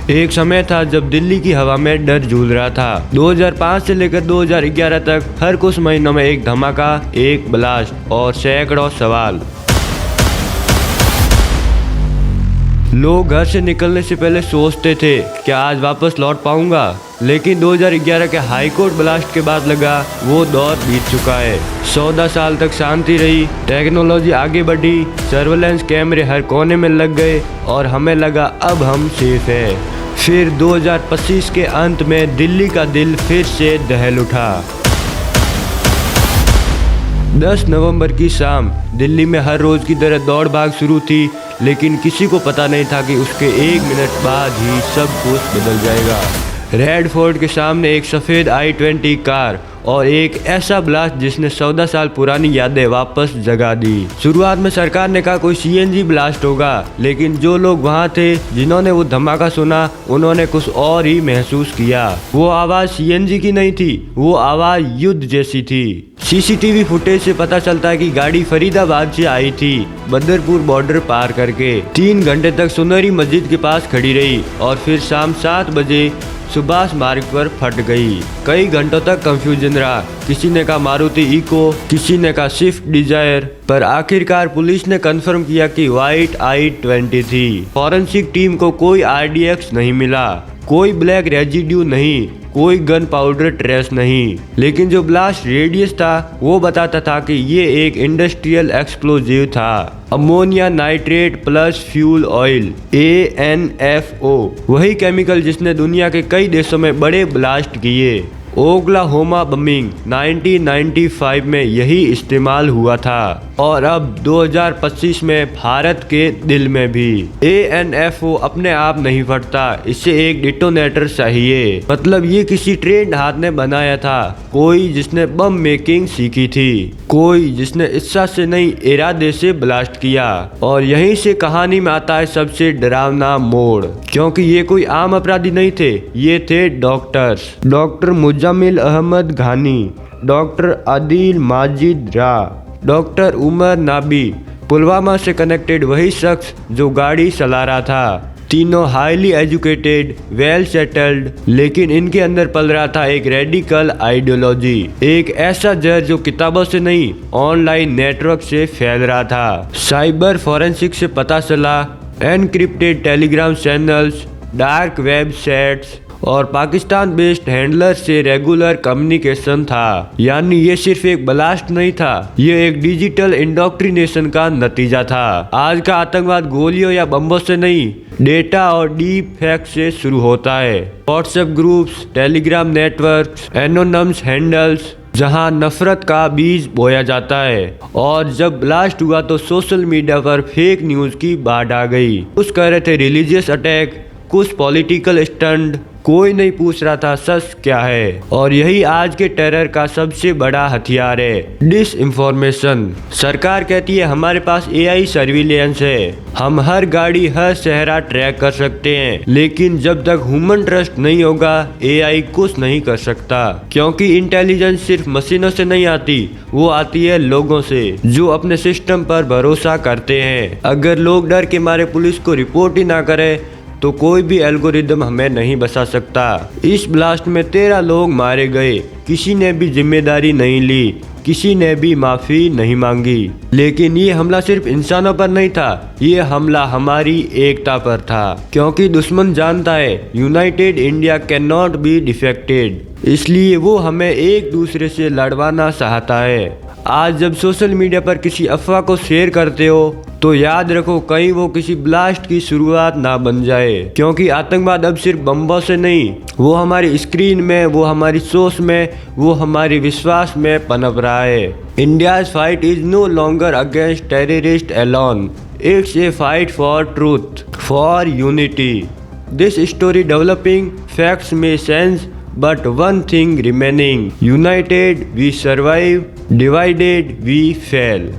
एक समय था जब दिल्ली की हवा में डर झूल रहा था। 2005 से लेकर 2011 तक हर कुछ महीनों में एक धमाका, एक ब्लास्ट और सैकड़ों सवाल। लोग घर से निकलने से पहले सोचते थे क्या आज वापस लौट पाऊंगा, लेकिन 2011 के हाई कोर्ट ब्लास्ट के बाद लगा वो दौर बीत चुका है। 14 साल तक शांति रही, टेक्नोलॉजी आगे बढ़ी, सर्वेलेंस कैमरे हर कोने में लग गए और हमें लगा अब हम सेफ हैं। फिर 2025 के अंत में दिल्ली का दिल फिर से दहल उठा। 10 नवंबर की शाम दिल्ली में हर रोज की तरह दौड़ भाग शुरू थी, लेकिन किसी को पता नहीं था कि उसके 1 मिनट बाद ही सब कुछ बदल जाएगा। रेड फोर्ट के सामने एक सफ़ेद i20 कार और एक ऐसा ब्लास्ट जिसने 14 साल पुरानी यादें वापस जगा दी। शुरुआत में सरकार ने कहा कोई CNG ब्लास्ट होगा, लेकिन जो लोग वहां थे जिन्होंने वो धमाका सुना उन्होंने कुछ और ही महसूस किया। वो आवाज़ CNG की नहीं थी, वो आवाज़ युद्ध जैसी थी। CCTV फुटेज से पता चलता है कि गाड़ी फरीदाबाद से आई थी, बदरपुर बॉर्डर पार करके 3 घंटे तक सुनहरी मस्जिद के पास खड़ी रही और फिर शाम 7 बजे सुभाष मार्ग पर फट गई। कई घंटों तक कंफ्यूजन रहा, किसी ने कहा मारुति इको, किसी ने कहा स्विफ्ट डिजायर, पर आखिरकार पुलिस ने कंफर्म किया कि व्हाइट i20 थी। फॉरेंसिक टीम को कोई RDX नहीं मिला, कोई ब्लैक रेजिड्यू नहीं, कोई गन पाउडर ट्रेस नहीं, लेकिन जो ब्लास्ट रेडियस था वो बताता था कि ये एक इंडस्ट्रियल एक्सप्लोजिव था। Ammonia nitrate plus fuel oil ANFO, वही केमिकल जिसने दुनिया के कई देशों में बड़े ब्लास्ट किए। ओक्लाहोमा बमिंग 1995 में यही इस्तेमाल हुआ था और अब 2025 में भारत के दिल में भी। ANFO अपने आप नहीं फटता, इससे एक डिटोनेटर चाहिए। मतलब ये किसी ट्रेंड हाथ ने बनाया था, कोई जिसने बम मेकिंग सीखी थी, कोई जिसने इच्छा से नहीं इरादे से ब्लास्ट किया। और यहीं से कहानी में आता है सबसे डरावना मोड़, क्योंकि ये कोई आम अपराधी नहीं थे, ये थे डॉक्टर्स। डॉक्टर मुजम्मिल अहमद घानी, डॉक्टर आदिल माजिद रा, डॉक्टर उमर नाबी। पुलवामा से कनेक्टेड वही शख्स जो गाड़ी चला रहा था। तीनों हाईली एजुकेटेड, वेल सेटल्ड, लेकिन इनके अंदर पल रहा था एक रेडिकल आइडियोलॉजी, एक ऐसा जहर जो किताबों से नहीं ऑनलाइन नेटवर्क से फैल रहा था। साइबर फॉरेंसिक से पता चला encrypted Telegram channels, dark web sets और पाकिस्तान बेस्ड हैंडलर से रेगुलर कम्युनिकेशन था। यानी ये सिर्फ एक ब्लास्ट नहीं था, ये एक डिजिटल इंडोक्ट्रिनेशन का नतीजा था। आज का आतंकवाद गोलियों या बम्बों से नहीं, डेटा और डीप फैक्ट से शुरू होता है। WhatsApp groups, Telegram networks, anonymous handles, जहां नफरत का बीज बोया जाता है। और जब ब्लास्ट हुआ तो सोशल मीडिया पर फेक न्यूज की बाढ़ आ गई। कुछ कह रहे थे रिलीजियस अटैक, कुछ पॉलिटिकल स्टंट, कोई नहीं पूछ रहा था सच क्या है। और यही आज के टेरर का सबसे बड़ा हथियार है, डिस इंफॉर्मेशन। सरकार कहती है हमारे पास AI सर्विलेंस है, हम हर गाड़ी हर शहरा ट्रैक कर सकते हैं, लेकिन जब तक ह्यूमन ट्रस्ट नहीं होगा AI कुछ नहीं कर सकता। क्योंकि इंटेलिजेंस सिर्फ मशीनों से नहीं आती, वो आती है लोगों से जो अपने सिस्टम पर भरोसा करते हैं। अगर लोग डर के मारे पुलिस को रिपोर्ट ही ना करे तो कोई भी एल्गोरिदम हमें नहीं बचा सकता। इस ब्लास्ट में 13 लोग मारे गए, किसी ने भी जिम्मेदारी नहीं ली, किसी ने भी माफी नहीं मांगी। लेकिन ये हमला सिर्फ इंसानों पर नहीं था, ये हमला हमारी एकता पर था। क्योंकि दुश्मन जानता है United India can not be defected, इसलिए वो हमें एक दूसरे से लड़वाना चाहता है। आज जब सोशल मीडिया पर किसी अफवाह को शेयर करते हो तो याद रखो कहीं वो किसी ब्लास्ट की शुरुआत ना बन जाए। क्योंकि आतंकवाद अब सिर्फ बम्बों से नहीं, वो हमारी स्क्रीन में, वो हमारी सोच में, वो हमारे विश्वास में पनप रहा है। India's fight is no longer against terrorist alone, it's a fight for truth, for unity. This story developing, facts may change, but one thing remaining: united we survive, divided we fail.